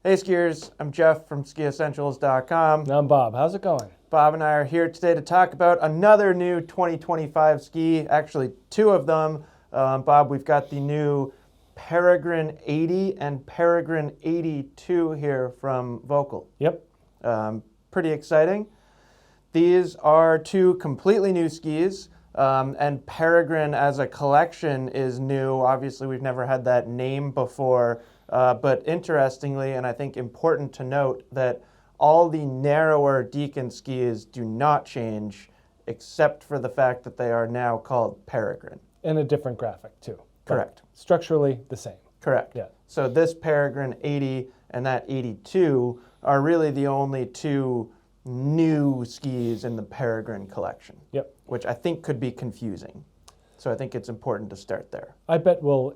Hey skiers, I'm Jeff from skiessentials.com. I'm Bob. How's it going? Bob and I are here today to talk about another new 2025 ski, actually two of them. Bob, we've got the new Peregrine 80 and Peregrine 82 here from Volkl. Yep. Pretty exciting. These are two completely new skis, and Peregrine as a collection is new. Obviously, we've never had that name before, but interestingly, and I think important to note, that all the narrower Deacon skis do not change, except for the fact that they are now called Peregrine. And a different graphic, too. Correct. Structurally the same. Correct. Yeah. So this Peregrine 80 and that 82 are really the only two new skis in the Peregrine collection. Yep. Which I think could be confusing. So I think it's important to start there. I bet we'll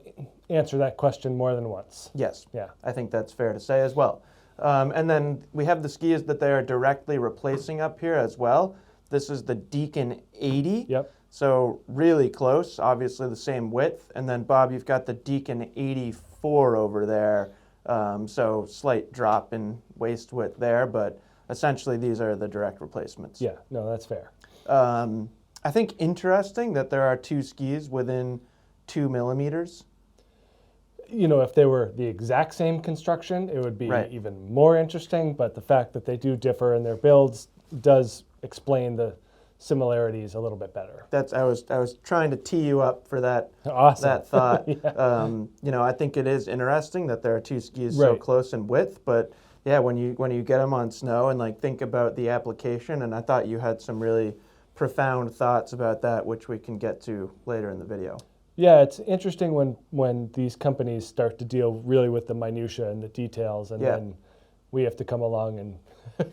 answer that question more than once. Yes. Yeah. I think that's fair to say as well. And then we have the skis that they are directly replacing up here as well. This is the Deacon 80. Yep. So really close, obviously the same width. And then Bob, you've got the Deacon 84 over there. So slight drop in waist width there, but essentially these are the direct replacements. Yeah, no, that's fair. I think interesting that there are two skis within 2 millimeters. You know, if they were the exact same construction, it would be Right. even more interesting, but the fact that they do differ in their builds does explain the similarities a little bit better. I was trying to tee you up for that Awesome. that thought. Yeah. You know, I think it is interesting that there are two skis so Right. close in width, but yeah, when you get them on snow and like think about the application, and I thought you had some really profound thoughts about that, which we can get to later in the video. Yeah, it's interesting when these companies start to deal really with the minutia and the details, and Yeah. then we have to come along and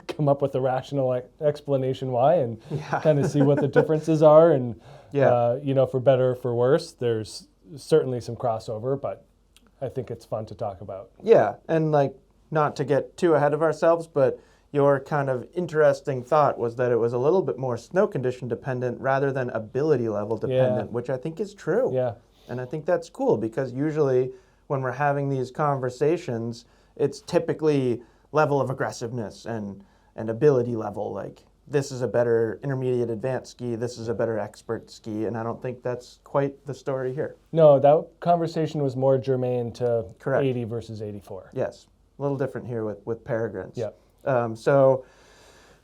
come up with a rational explanation why, and Yeah. kind of see what the differences are. And Yeah. you know, for better or for worse, there's certainly some crossover, but I think it's fun to talk about. Yeah, and like not to get too ahead of ourselves, but your kind of interesting thought was that it was a little bit more snow condition dependent rather than ability level dependent, which I think is true. Yeah. And I think that's cool because usually when we're having these conversations, it's typically level of aggressiveness and ability level. Like, this is a better intermediate advanced ski, this is a better expert ski, and I don't think that's quite the story here. No, that conversation was more germane to Correct. 80 versus 84. Yes, a little different here with Peregrines. Yep. So,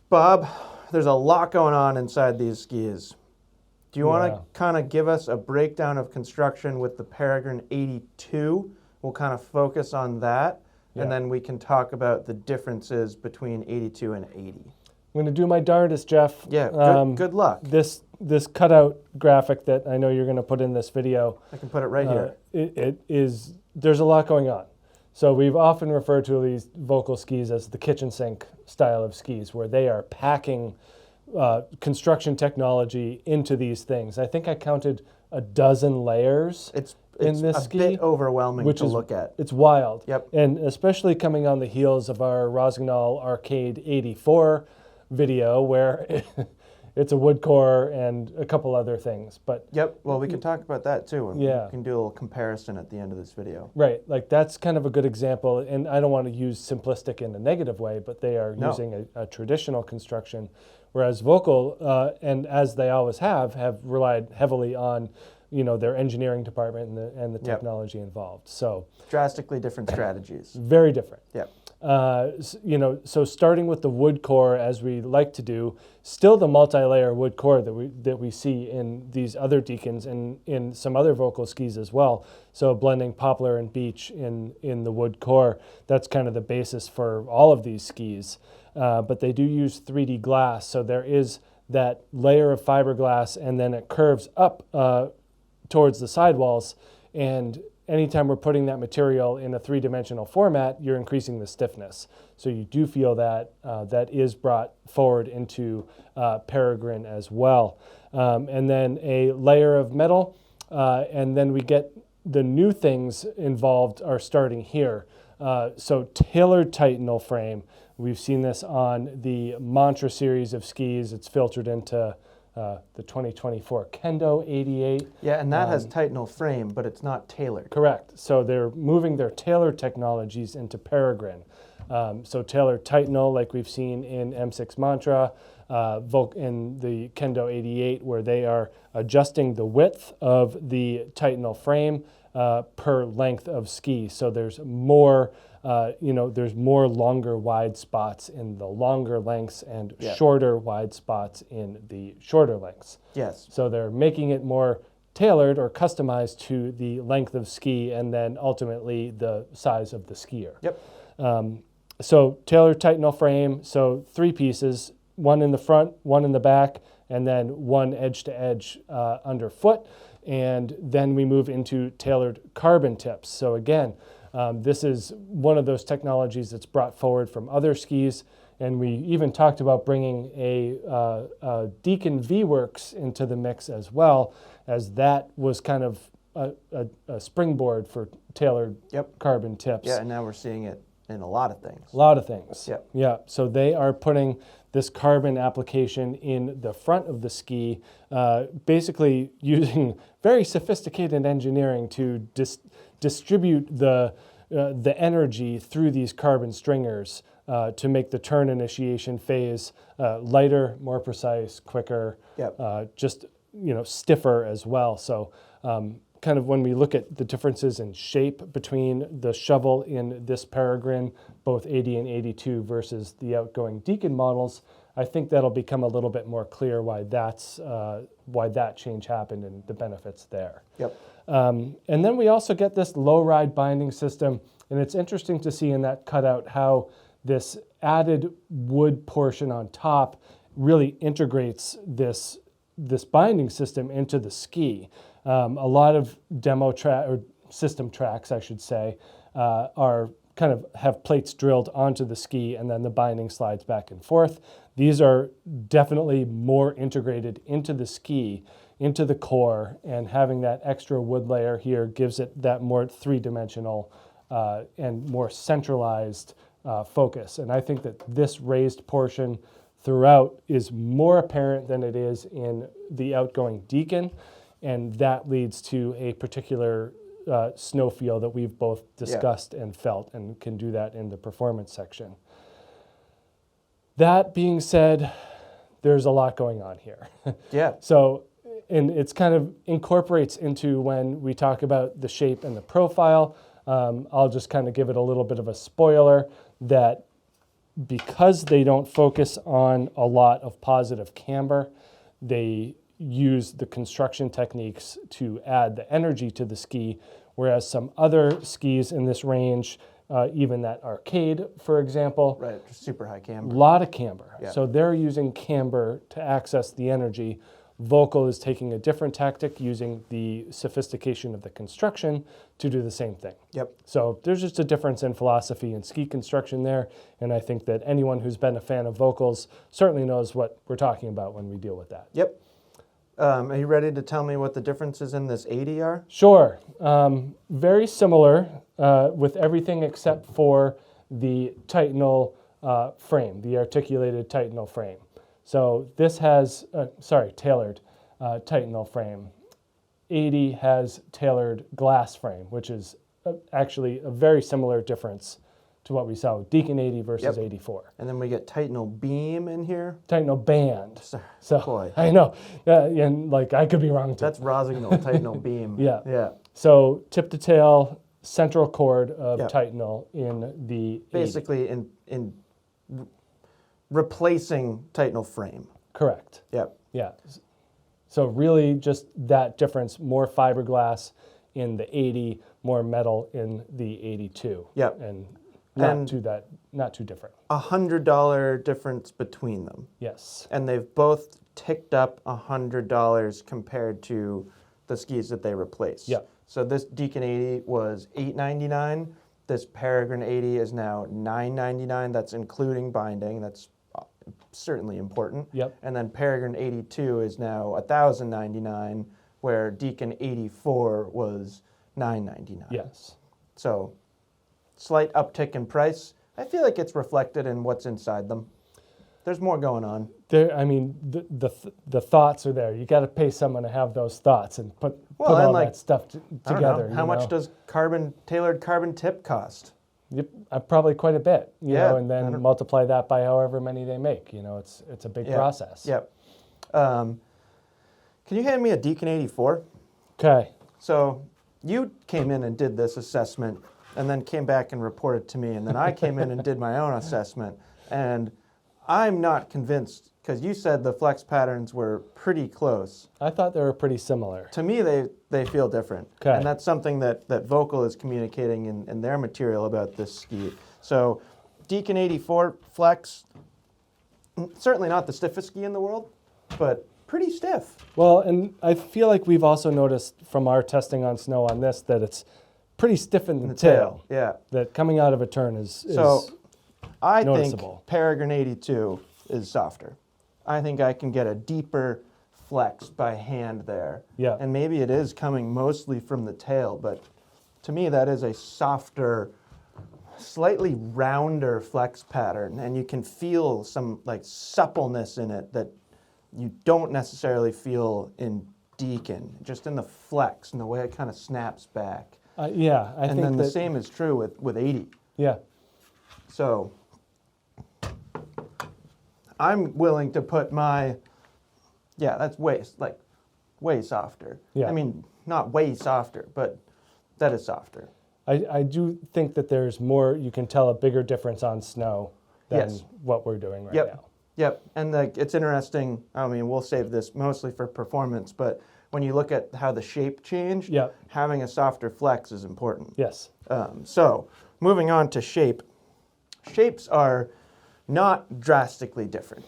Bob, there's a lot going on inside these skis. Do you want to kind of give us a breakdown of construction with the Peregrine 82? We'll kind of focus on that, and then we can talk about the differences between 82 and 80. I'm going to do my darndest, Jeff. Yeah, good luck. This cutout graphic that I know you're going to put in this video, I can put it right here. There's a lot going on. So we've often referred to these Volkl skis as the kitchen sink style of skis, where they are packing construction technology into these things. I think I counted a dozen layers in this ski. It's a bit overwhelming to look at. It's wild. Yep. And especially coming on the heels of our Rossignol Arcade 84 video, where it's a wood core and a couple other things. But yep, well, we can talk about that too. And yeah. We can do a little comparison at the end of this video. Right, like that's kind of a good example, and I don't want to use simplistic in a negative way, but they are using a traditional construction, whereas Volkl, and as they always have relied heavily on, you know, their engineering department and the technology involved. So drastically different strategies. Very different. Yep. You know, so starting with the wood core, as we like to do, still the multi-layer wood core that we see in these other Deacons and in some other Volkl skis as well. So blending poplar and beech in the wood core, that's kind of the basis for all of these skis. But they do use 3D glass, so there is that layer of fiberglass, and then it curves up towards the sidewalls, and anytime we're putting that material in a three-dimensional format, you're increasing the stiffness. So you do feel that that is brought forward into Peregrine as well. And then a layer of metal, and then we get the new things involved are starting here. So tailored Titanal frame. We've seen this on the Mantra series of skis. It's filtered into the 2024 Kendo 88. Yeah, and that has Titanal frame, but it's not tailored. Correct. So they're moving their tailored technologies into Peregrine. So tailored titanal, like we've seen in M6 Mantra, in the Kendo 88, where they are adjusting the width of the titanal frame per length of ski. So there's more, there's more longer wide spots in the longer lengths and shorter wide spots in the shorter lengths. Yes. So they're making it more tailored or customized to the length of ski and then ultimately the size of the skier. Yep. So tailored titanal frame, so 3 pieces, one in the front, one in the back, and then one edge to edge underfoot. And then we move into tailored carbon tips. So again, this is one of those technologies that's brought forward from other skis. And we even talked about bringing a Deacon V-Works into the mix as well, as that was kind of a springboard for tailored carbon tips. Yeah, and now we're seeing it in a lot of things. A lot of things. Yep. Yeah. So they are putting this carbon application in the front of the ski, basically using very sophisticated engineering to distribute the energy through these carbon stringers to make the turn initiation phase lighter, more precise, quicker, just stiffer as well. So kind of when we look at the differences in shape between the shovel in this Peregrine, both 80 and 82 versus the outgoing Deacon models, I think that'll become a little bit more clear why that change happened and the benefits there. Yep. And then we also get this low ride binding system, and it's interesting to see in that cutout how this added wood portion on top really integrates this binding system into the ski. A lot of demo track or system tracks, I should say, are kind of have plates drilled onto the ski and then the binding slides back and forth. These are definitely more integrated into the ski, into the core, and having that extra wood layer here gives it that more three-dimensional and more centralized focus. And I think that this raised portion throughout is more apparent than it is in the outgoing Deacon. And that leads to a particular snow feel that we've both discussed and felt, and can do that in the performance section. That being said, there's a lot going on here. Yeah. So, and it's kind of incorporates into when we talk about the shape and the profile. I'll just kind of give it a little bit of a spoiler that because they don't focus on a lot of positive camber, they use the construction techniques to add the energy to the ski, whereas some other skis in this range, even that Arcade, for example, Right, just super high camber. a lot of camber. Yeah. So they're using camber to access the energy. Volkl is taking a different tactic, using the sophistication of the construction to do the same thing. Yep. So there's just a difference in philosophy and ski construction there, and I think that anyone who's been a fan of Volkls certainly knows what we're talking about when we deal with that. Yep. Are you ready to tell me what the differences in this 80 are? Sure. Very similar with everything except for the titanal frame, the articulated titanal frame. So this has, tailored titanal frame. 80 has tailored glass frame, which is actually a very similar difference to what we saw with Deacon 80 versus 84. And then we get titanal beam in here. Titanal band. So Boy. I know, and like I could be wrong too. That's Rosignol titanal beam. Yeah. Yeah. So tip to tail, central cord of Yep. titanal in the 80. Basically in replacing titanal frame. Correct. Yep. Yeah. So really just that difference, more fiberglass in the 80, more metal in the 82. Yep. And And- not too different. $100 difference between them. Yes. And they've both ticked up $100 compared to the skis that they replaced. Yep. So this Deacon 80 was $899. This Peregrine 80 is now $999. That's including binding. That's certainly important. Yep. And then Peregrine 82 is now $1,099, where Deacon 84 was $999. Yes. So slight uptick in price. I feel like it's reflected in what's inside them. There's more going on. There, I mean, the thoughts are there. You got to pay someone to have those thoughts and put and all like, that stuff I don't together. know. How much does tailored carbon tip cost? Yep, probably quite a bit, you Yeah, know, and then multiply that by however many they make. You know, it's a big process. Yep. Can you hand me a Deacon 84? Okay. So you came in and did this assessment and then came back and reported to me, and then I came in and did my own assessment, and I'm not convinced because you said the flex patterns were pretty close. I thought they were pretty similar. To me, they feel different. Okay. And that's something that Volkl is communicating in their material about this ski. So Deacon 84 flex, certainly not the stiffest ski in the world, but pretty stiff. Well, and I feel like we've also noticed from our testing on snow on this that it's pretty stiff in the tail. Yeah. That coming out of a turn is I noticeable. think Peregrine 82 is softer. I think I can get a deeper flex by hand there. Yeah. And maybe it is coming mostly from the tail, but to me that is a softer, slightly rounder flex pattern, and you can feel some like suppleness in it that you don't necessarily feel in Deacon, just in the flex and the way it kind of snaps back. I And think then the same is true with 80. Yeah. So I'm willing to put that's way softer. Yeah. I mean, not way softer, but that is softer. I do think that there's more, you can tell a bigger difference on snow than Yes. what we're doing right Yep. now. Yep. And it's interesting. I mean, we'll save this mostly for performance, but when you look at how the shape changed, Yep. having a softer flex is important. Yes. So moving on to shape. Shapes are not drastically different.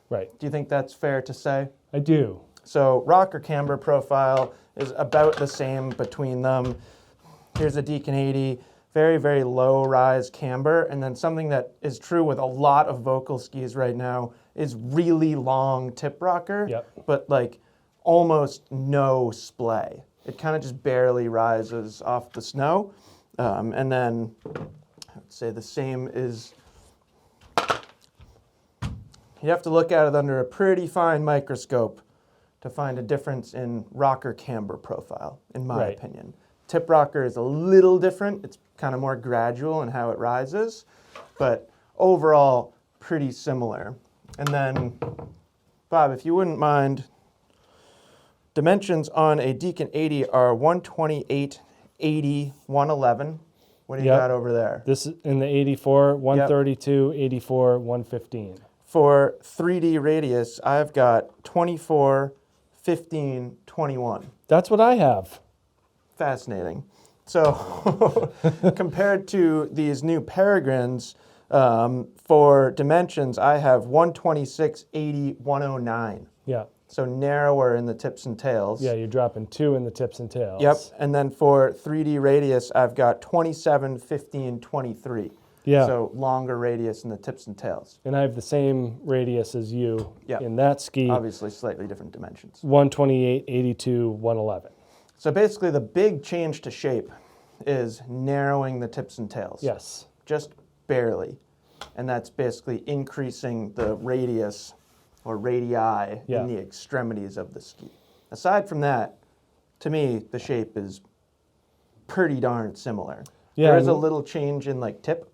Right. Do you think that's fair to say? I do. So rocker camber profile is about the same between them. Here's a Deacon 80, very, very low rise camber. And then something that is true with a lot of Volkl skis right now is really long tip rocker, Yep. but like almost no splay. It kind of just barely rises off the snow. And then I would say the same is, you have to look at it under a pretty fine microscope to find a difference in rocker camber profile, in my Right. opinion. Tip rocker is a little different. It's kind of more gradual in how it rises, but overall pretty similar. And then, Bob, if you wouldn't mind, dimensions on a Deacon 80 are 128, 80, 111. What do you Yep. got over there? This is in the 84, 132, 84, 115. For 3D radius, I've got 24, 15, 21. That's what I have. Fascinating. So compared to these new Peregrines, for dimensions, I have 126, 80, 109. Yeah. So narrower in the tips and tails. Yeah, you're dropping 2 in the tips and tails. Yep. And then for 3D radius, I've got 27, 15, 23. Yeah. So longer radius in the tips and tails. And I have the same radius as you Yep. in that ski. Obviously slightly different dimensions. 128, 82, 111. So basically the big change to shape is narrowing the tips and tails. Yes. Just barely. And that's basically increasing the radius or radii Yeah. in the extremities of the ski. Aside from that, to me, the shape is pretty darn similar. Yeah, There is a and- little change in like tip,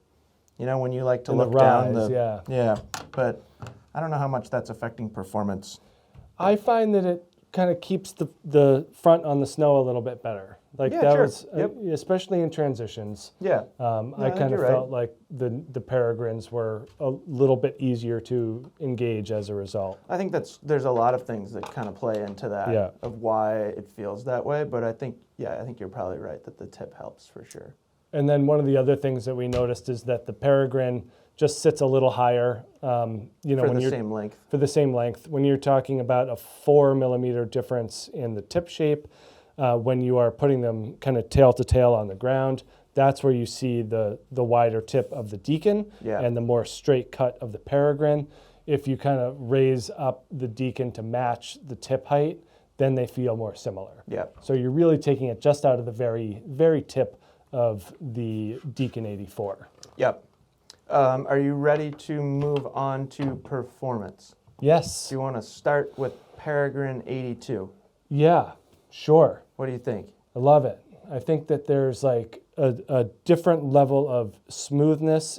you know, when you like to In the look down rise, the, yeah. but I don't know how much that's affecting performance. I find that it kind of keeps the front on the snow a little bit better. Like Yeah, that sure. was, Yep. Especially in transitions. Yeah. I think kind of you're right. felt like the Peregrines were a little bit easier to engage as a result. I think there's a lot of things that kind of play into that Yeah. of why it feels that way, but I think you're probably right that the tip helps for sure. And then one of the other things that we noticed is that the Peregrine just sits a little higher. You know, For when the you're same length. for the same length. When you're talking about a 4 millimeter difference in the tip shape, when you are putting them kind of tail to tail on the ground, that's where you see the wider tip of the Deacon Yeah. and the more straight cut of the Peregrine. If you kind of raise up the Deacon to match the tip height, then they feel more similar. Yeah. So you're really taking it just out of the very, very tip of the Deacon 84. Yep. Are you ready to move on to performance? Yes. Do you want to start with Peregrine 82? Yeah, sure. What do you think? I love it. I think that there's like a different level of smoothness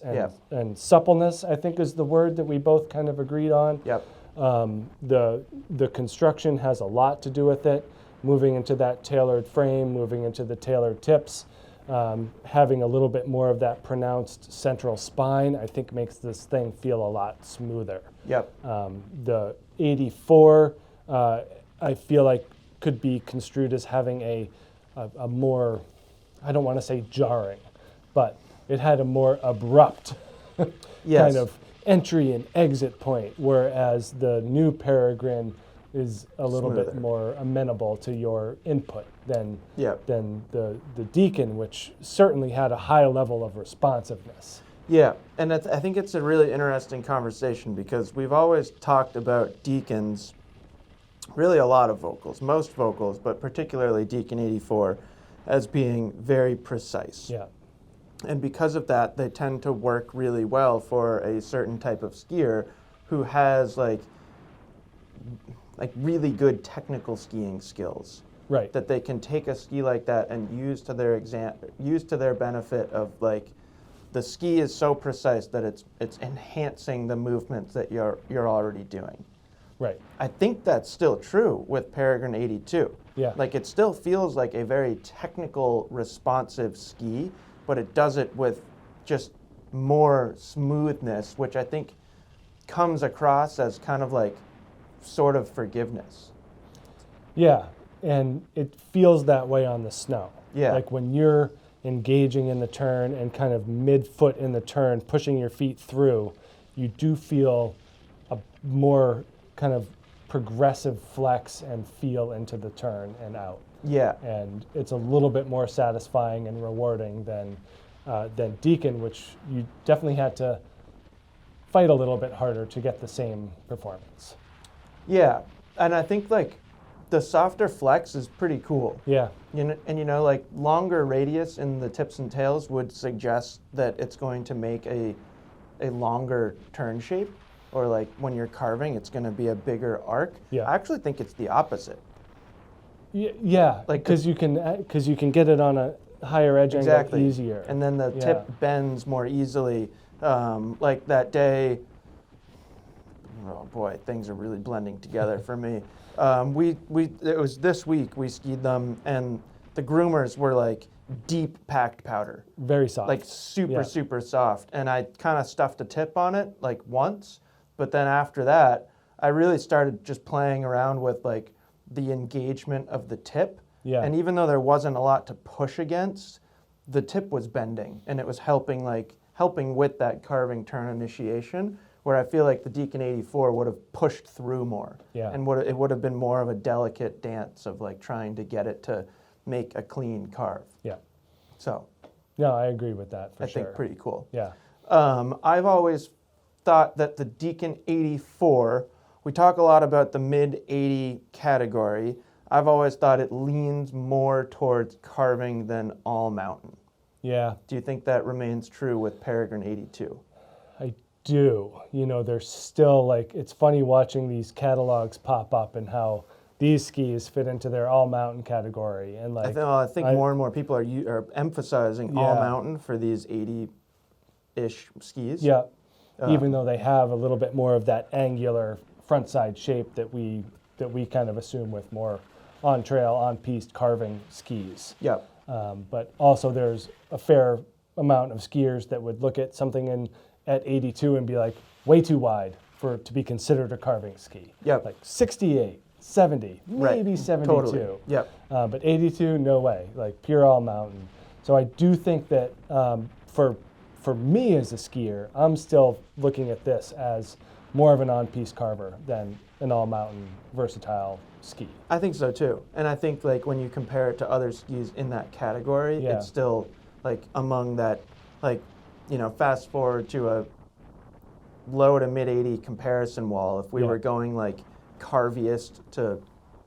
and suppleness, I think is the word that we both kind of agreed on. Yep. The construction has a lot to do with it, moving into that tailored frame, moving into the tailored tips, having a little bit more of that pronounced central spine, I think makes this thing feel a lot smoother. Yep. The 84, I feel like could be construed as having a more, I don't want to say jarring, but it had a more abrupt Yes. kind of entry and exit point, whereas the new Peregrine is a little bit Smoother. more amenable to your input than Yep. the Deacon, which certainly had a high level of responsiveness. Yeah, and I think it's a really interesting conversation because we've always talked about Deacons, really a lot of Volkls, most Volkls, but particularly Deacon 84, as being very precise. Yeah. And because of that, they tend to work really well for a certain type of skier who has like really good technical skiing skills. Right. That they can take a ski like that and use to their benefit of like the ski is so precise that it's enhancing the movements that you're already doing. Right. I think that's still true with Peregrine 82. Yeah. Like it still feels like a very technical, responsive ski, but it does it with just more smoothness, which I think comes across as kind of like sort of forgiveness. Yeah, and it feels that way on the snow. Yeah. Like when you're engaging in the turn and kind of mid-foot in the turn, pushing your feet through, you do feel a more kind of progressive flex and feel into the turn and out. Yeah. And it's a little bit more satisfying and rewarding than Deacon, which you definitely had to fight a little bit harder to get the same performance. Yeah, and I think like the softer flex is pretty cool. Yeah. And like longer radius in the tips and tails would suggest that it's going to make a longer turn shape, or like when you're carving, it's going to be a bigger arc. Yeah. I actually think it's the opposite. Yeah, Like because you can get it on a higher edge Exactly. angle easier. And then the Yeah. tip bends more easily. Like that day, oh boy, things are really blending together for me. It was this week we skied them, and the groomers were like deep packed powder, Very soft. like super Yeah. super soft. And I kind of stuffed a tip on it like once, but then after that, I really started just playing around with like the engagement of the tip. Yeah. And even though there wasn't a lot to push against, the tip was bending, and it was helping with that carving turn initiation, where I feel like the Deacon 84 would have pushed through more. Yeah. And it would have been more of a delicate dance of like trying to get it to make a clean carve. Yeah. So No, I agree with that for I sure. think pretty cool. Yeah. I've always thought that the Deacon 84, we talk a lot about the mid-80 category. I've always thought it leans more towards carving than all mountain. Yeah. Do you think that remains true with Peregrine 82? I do. There's still like, it's funny watching these catalogs pop up and how these skis fit into their all mountain category. And like, I think more and more people are emphasizing all Yeah. mountain for these 80-ish skis. yeah, even though they have a little bit more of that angular front side shape that we kind of assume with more on trail, on piste carving skis. Yep. But also there's a fair amount of skiers that would look at something at 82 and be like, way too wide to be considered a carving ski. Yep. Like 68, 70, Right. maybe 72. Totally. Yep. But 82, no way, like pure all mountain. So I do think that for me as a skier, I'm still looking at this as more of an on-piste carver than an all-mountain versatile ski. I think so too. And I think like when you compare it to other skis in that category, Yeah. it's still like among that, like, fast forward to a low to mid 80 comparison wall. If we Yeah. were going like carviest to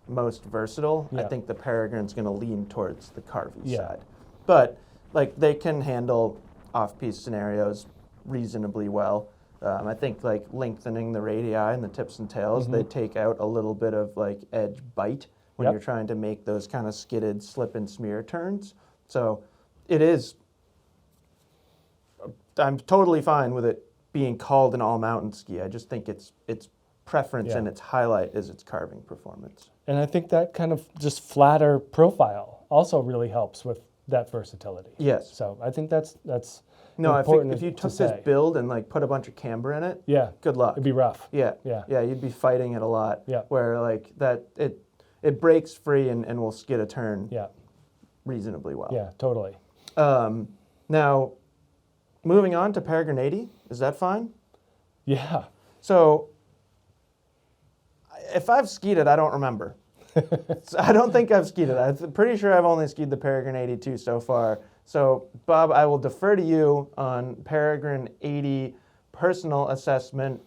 most versatile, I Yeah. think the Peregrine's going to lean towards the carvy Yeah. side. But like they can handle off-piste scenarios reasonably well. I think like lengthening the radii and the tips and tails, they take out a little bit of like edge bite when Yep. you're trying to make those kind of skidded slip and smear turns. So it is, I'm totally fine with it being called an all-mountain ski. I just think its preference and its highlight is its carving performance. And I think that kind of just flatter profile also really helps with that versatility. Yes. So I think that's No, important if you to took say. this build and like put a bunch of camber in it, Yeah, good luck. it'd be rough. Yeah. Yeah. Yeah, you'd be fighting it a lot. Yeah. Where like that it breaks free and will skid a turn Yeah, reasonably well. yeah, totally. Now, moving on to Peregrine 80, is that fine? Yeah, So, if I've skied it, I don't remember. So I don't think I've skied it. I'm pretty sure I've only skied the Peregrine 82 so far. So, Bob, I will defer to you on Peregrine 80 personal assessment.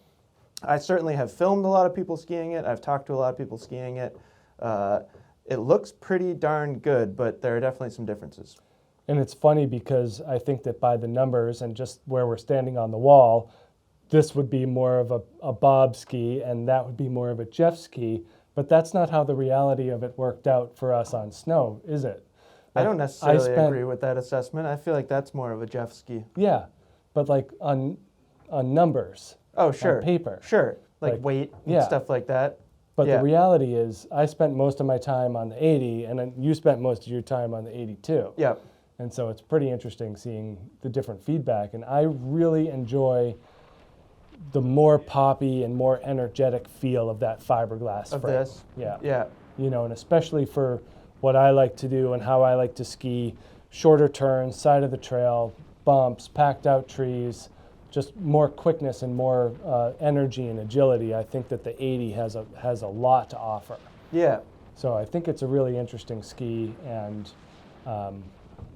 I certainly have filmed a lot of people skiing it. I've talked to a lot of people skiing it. It looks pretty darn good, but there are definitely some differences. and it's funny because I think that by the numbers and just where we're standing on the wall, this would be more of a Bob ski and that would be more of a Jeff ski, but that's not how the reality of it worked out for us on snow, is it? I don't necessarily spent- agree with that assessment. I feel like that's more of a Jeff ski. Yeah, but like on numbers, Oh, sure. on paper. Sure. Like Like, weight and yeah. stuff like that. But Yeah. the reality is I spent most of my time on the 80 and then you spent most of your time on the 82. Yeah. And so it's pretty interesting seeing the different feedback. And I really enjoy the more poppy and more energetic feel of that fiberglass Of frame. this. Yeah. Yeah. You know, and especially for what I like to do and how I like to ski, shorter turns, side of the trail, bumps, packed out trees, just more quickness and more energy and agility. I think that the 80 has a lot to offer. Yeah. So I think it's a really interesting ski, and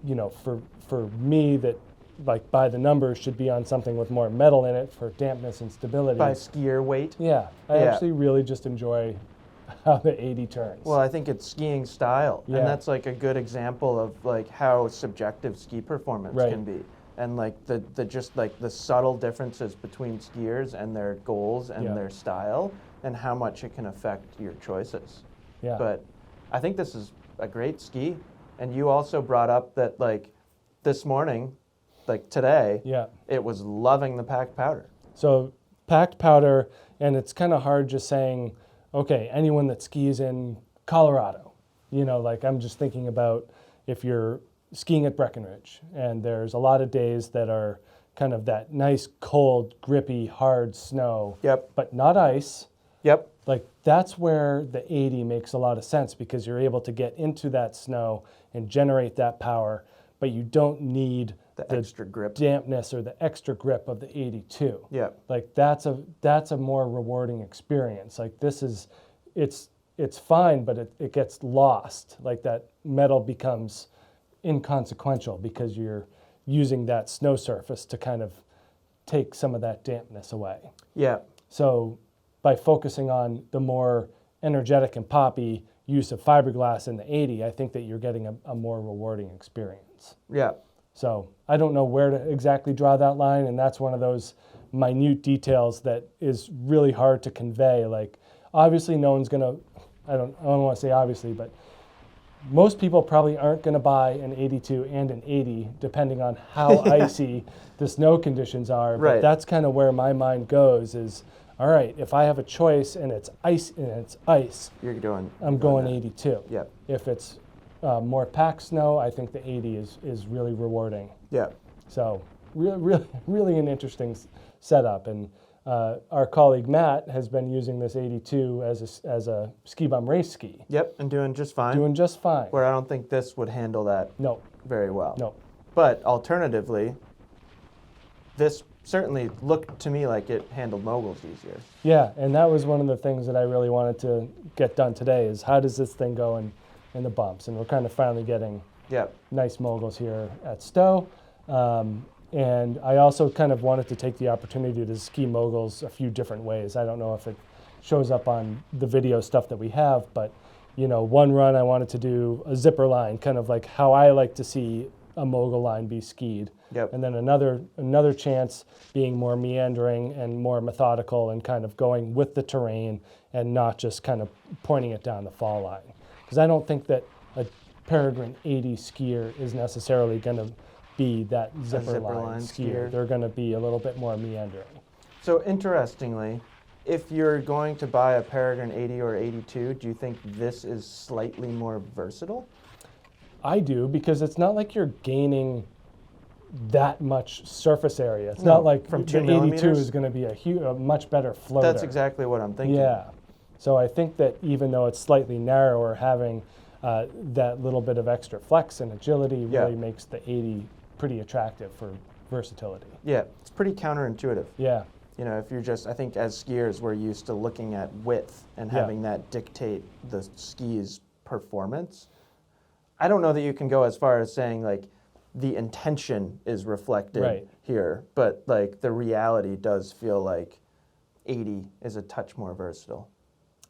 you know, for me, that like by the numbers should be on something with more metal in it for dampness and stability. By skier weight. Yeah, I Yeah. actually really just enjoy how the 80 turns. Well, I think it's skiing style, Yeah. and that's like a good example of like how subjective ski performance Right. can be, and like the just like the subtle differences between skiers and their goals and Yeah. their style, and how much it can affect your choices. yeah, But I think this is a great ski, and you also brought up that like this morning, like today, yeah. it was loving the packed powder. So packed powder, and it's kind of hard just saying, okay, anyone that skis in Colorado, you know, like I'm just thinking about if you're skiing at Breckenridge, and there's a lot of days that are kind of that nice, cold, grippy, hard snow, Yep. but not ice. Yep. Like that's where the 80 makes a lot of sense because you're able to get into that snow and generate that power, but you don't need The extra grip. dampness or the extra grip of the 82. Yeah. Like that's a more rewarding experience. Like this is, it's fine, but it gets lost. Like that metal becomes inconsequential because you're using that snow surface to kind of take some of that dampness away. Yeah. So by focusing on the more energetic and poppy use of fiberglass in the 80, I think that you're getting a more rewarding experience. Yeah. So I don't know where to exactly draw that line, and that's one of those minute details that is really hard to convey. Like obviously no one's gonna, I don't want to say obviously, but most people probably aren't going to buy an 82 and an 80 depending on how icy the snow conditions are. But Right. that's kind of where my mind goes is, all right, if I have a choice and it's ice, You're doing. I'm going 82. Yeah. If it's more packed snow, I think the 80 is really rewarding. Yeah. So really an interesting setup. And our colleague Matt has been using this 82 as a ski bum race ski, Yep. And doing just fine. doing just fine. Where I don't think this would handle that No, very well. no. But alternatively, this certainly looked to me like it handled moguls easier. Yeah, and that was one of the things that I really wanted to get done today is how does this thing go in the bumps? And we're kind of finally getting Yep. nice moguls here at Stowe. And I also kind of wanted to take the opportunity to ski moguls a few different ways. I don't know if it shows up on the video stuff that we have, but you know, one run I wanted to do a zipper line, kind of like how I like to see a mogul line be skied. Yep. And then another chance being more meandering and more methodical and kind of going with the terrain and not just kind of pointing it down the fall line. Because I don't think that a Peregrine 80 skier is necessarily going to be that zipper zipper line line skier. skier. They're going to be a little bit more meandering. So interestingly, if you're going to buy a Peregrine 80 or 82, do you think this is slightly more versatile? I do, because it's not like you're gaining that much surface area. It's No, not like from the 2 82 millimeters? is going to be a much better floater. That's exactly what I'm thinking. Yeah. So I think that even though it's slightly narrower, having that little bit of extra flex and agility really makes the 80 pretty attractive for versatility. Yeah, it's pretty counterintuitive. Yeah. You know, if you're just, I think as skiers, we're used to looking at width and having that dictate the ski's performance. I don't know that you can go as far as saying like the intention is reflected here, but like the reality does feel like 80 is a touch more versatile.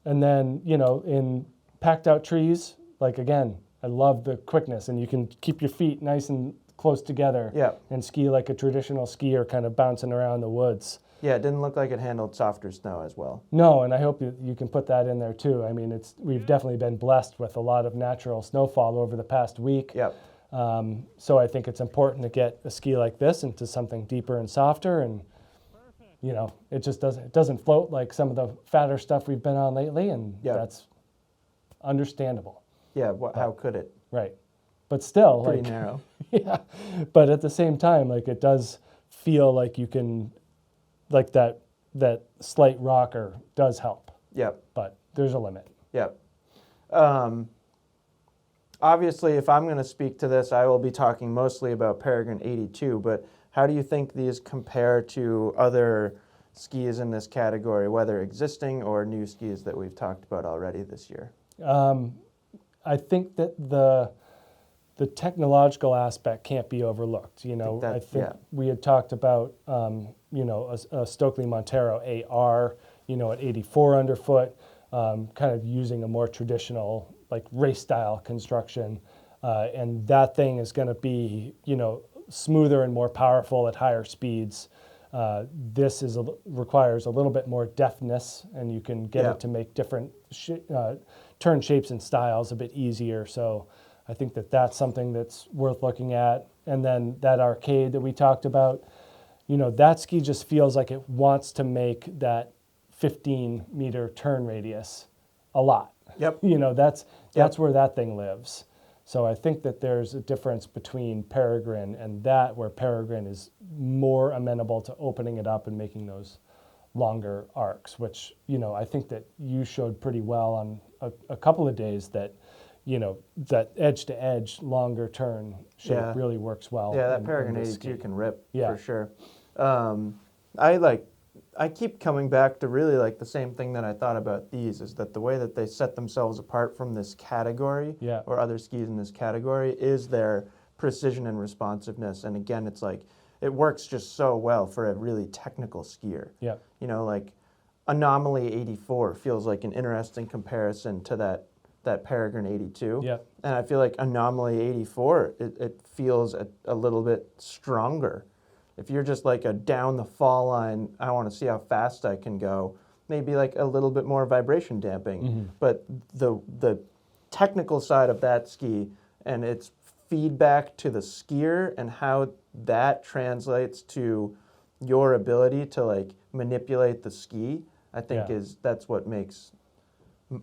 And then, you know, in packed out trees, like again, I love the quickness, and you can keep your feet nice and close together and ski like a traditional skier, kind of bouncing around the woods. Yeah, it didn't look like it handled softer snow as well. No, and I hope you can put that in there too. I mean, we've definitely been blessed with a lot of natural snowfall over the past week. Yep. So I think it's important to get a ski like this into something deeper and softer, and you know, it just doesn't float like some of the fatter stuff we've been on lately, and that's understandable. Yeah, how could it? Right. But still, Pretty like, narrow. Yeah. But at the same time, like, it does feel like you can, like that slight rocker does help. Yep. But there's a limit. Yep. Obviously, if I'm going to speak to this, I will be talking mostly about Peregrine 82, but how do you think these compare to other skis in this category, whether existing or new skis that we've talked about already this year? I think that the technological aspect can't be overlooked. You know, I think we had talked about, you know, a Stokely Montero AR, you know, at 84 underfoot, kind of using a more traditional, like, race style construction. And that thing is going to be, you know, smoother and more powerful at higher speeds. This requires a little bit more deftness, and you can get it to make different turn shapes and styles a bit easier. So I think that that's something that's worth looking at. And then that arcade that we talked about, you know, that ski just feels like it wants to make that 15-meter turn radius a lot. Yep. You know, that's where that thing lives. So I think that there's a difference between Peregrine and that, where Peregrine is more amenable to opening it up and making those longer arcs, which, you know, I think that you showed pretty well on a couple of days that, you know, that edge-to-edge longer turn shape really works well. Yeah, that Peregrine 82 can rip for sure. I keep coming back to really like the same thing that I thought about these, is that the way that they set themselves apart from this category or other skis in this category is their precision and responsiveness. And again, it's like, it works just so well for a really technical skier. Yeah. You know, like Anomaly 84 feels like an interesting comparison to that Peregrine 82. Yeah. And I feel like Anomaly 84, it feels a little bit stronger. If you're just like a down the fall line, I want to see how fast I can go, maybe like a little bit more vibration damping. Mm-hmm. But the technical side of that ski and its feedback to the skier and how that translates to your ability to like manipulate the ski, I think that's what makes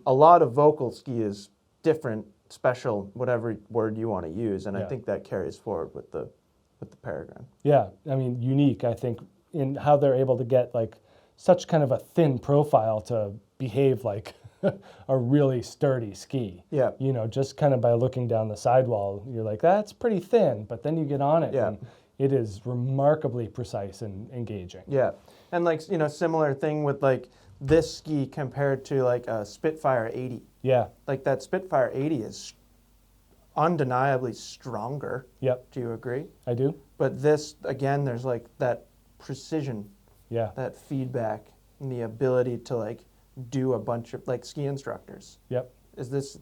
a lot of Volkl ski is different, special, whatever word you want to use. And I think that carries forward with the Peregrine. Yeah, I mean, unique, I think, in how they're able to get like such kind of a thin profile to behave like a really sturdy ski. Yeah. You know, just kind of by looking down the sidewall, you're like, that's pretty thin, but then you get on it and it is remarkably precise and engaging. Yeah, and like, you know, similar thing with like this ski compared to like a Spitfire 80. Yeah. Like that Spitfire 80 is undeniably stronger. Yep. Do you agree? I do. But this, again, there's like that precision, that feedback, and the ability to like do a bunch of like ski instructors. Yep. Is this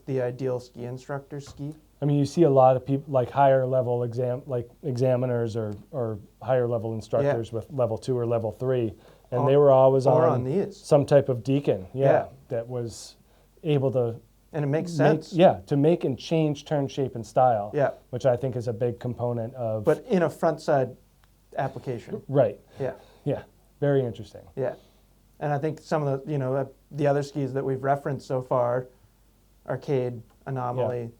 the ideal ski instructor ski? I mean, you see a lot of people like higher level examiners or higher level instructors with level 2 or level 3, and they were always on these some type of Deacon. Yeah. That was able to And it makes sense. to make and change turn shape and style. Yeah. Which I think is a big component of. But in a front side application. Right. Yeah. Yeah. Very interesting. Yeah. And I think some of the, the other skis that we've referenced so far, Arcade, Anomaly,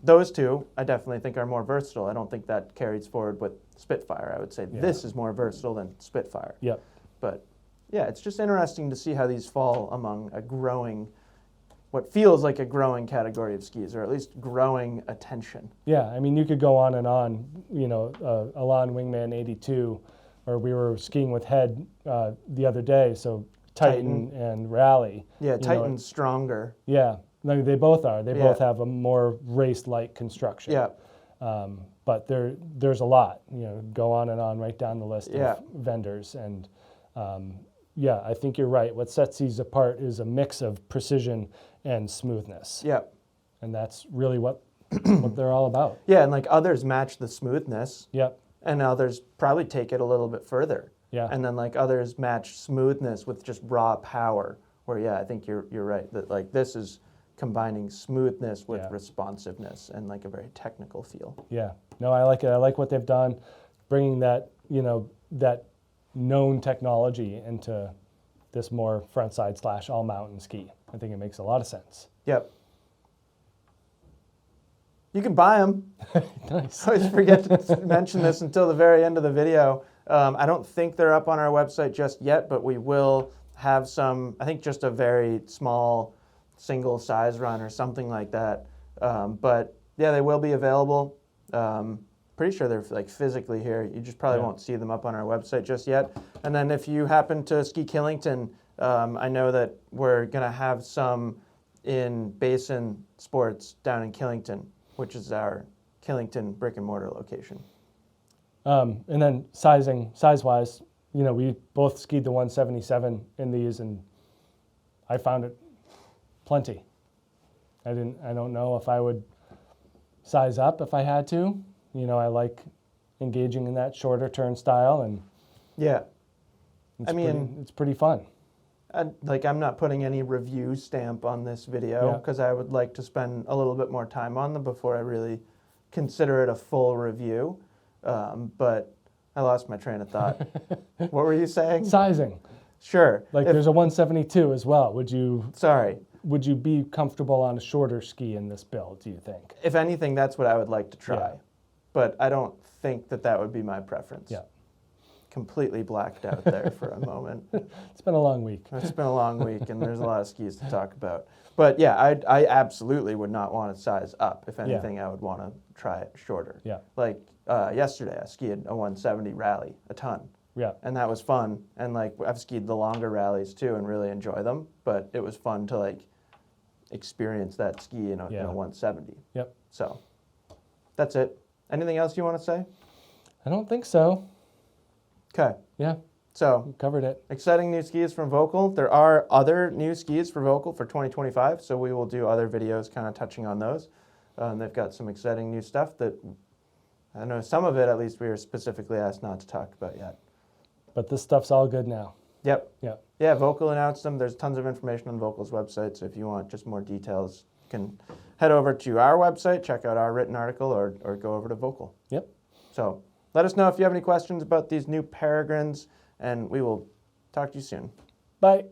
those two, I definitely think are more versatile. I don't think that carries forward with Spitfire. I would say this is more versatile than Spitfire. Yep. But yeah, it's just interesting to see how these fall among a growing, what feels like a growing category of skis, or at least growing attention. Yeah, I mean, you could go on and on. Elan Wingman 82, or we were skiing with Head the other day, so Titan and Rally. Yeah, Titan's stronger. Yeah, no, they both are. They both have a more race-like construction. Yeah. But there's a lot. Go on and on, right down the list of vendors. And I think you're right. What sets these apart is a mix of precision and smoothness. Yeah. And that's really what they're all about. Yeah, and like others match the smoothness. Yep. And others probably take it a little bit further. Yeah. And then like others match smoothness with just raw power. Where I think you're right that like this is combining smoothness with responsiveness and like a very technical feel. Yeah. No, I like it. I like what they've done, bringing that that known technology into this more front side / all mountain ski. I think it makes a lot of sense. Yep. You can buy them. Nice. I always forget to mention this until the very end of the video. I don't think they're up on our website just yet, but we will have some, I think just a very small single size run or something like that. But yeah, they will be available. Pretty sure they're like physically here. You just probably won't see them up on our website just yet. And then if you happen to ski Killington, I know that we're going to have some in Basin Sports down in Killington, which is our Killington brick and mortar location. And then size-wise, we both skied the 177 in these, and I found it plenty. I don't know if I would size up if I had to. I like engaging in that shorter turn style, and it's pretty fun. I'm not putting any review stamp on this video because I would like to spend a little bit more time on them before I really consider it a full review. But I lost my train of thought. What were you saying? Sizing. Sure. There's a 172 as well. Would you be comfortable on a shorter ski in this build, do you think? If anything, that's what I would like to try. Yeah. But I don't think that would be my preference. Yeah. Completely blacked out there for a moment. It's been a long week. It's been a long week, and there's a lot of skis to talk about. But yeah, I absolutely would not want to size up. If anything, I would want to try it shorter. Yeah. Like yesterday, I skied a 170 rally a ton. Yeah. And that was fun. And like I've skied the longer rallies too and really enjoy them. But it was fun to like experience that ski in a 170. Yep. So that's it. Anything else you want to say? I don't think so. Okay. Yeah. So we covered it. Exciting new skis from Volkl. There are other new skis for Volkl for 2025, so we will do other videos kind of touching on those. They've got some exciting new stuff that, I know some of it at least we were specifically asked not to talk about yet. But this stuff's all good now. Yep. Yeah. Yeah, Volkl announced them. There's tons of information on Volkl's website, so if you want just more details, you can head over to our website, check out our written article, or go over to Volkl. Yep. So let us know if you have any questions about these new Peregrines, and we will talk to you soon. Bye.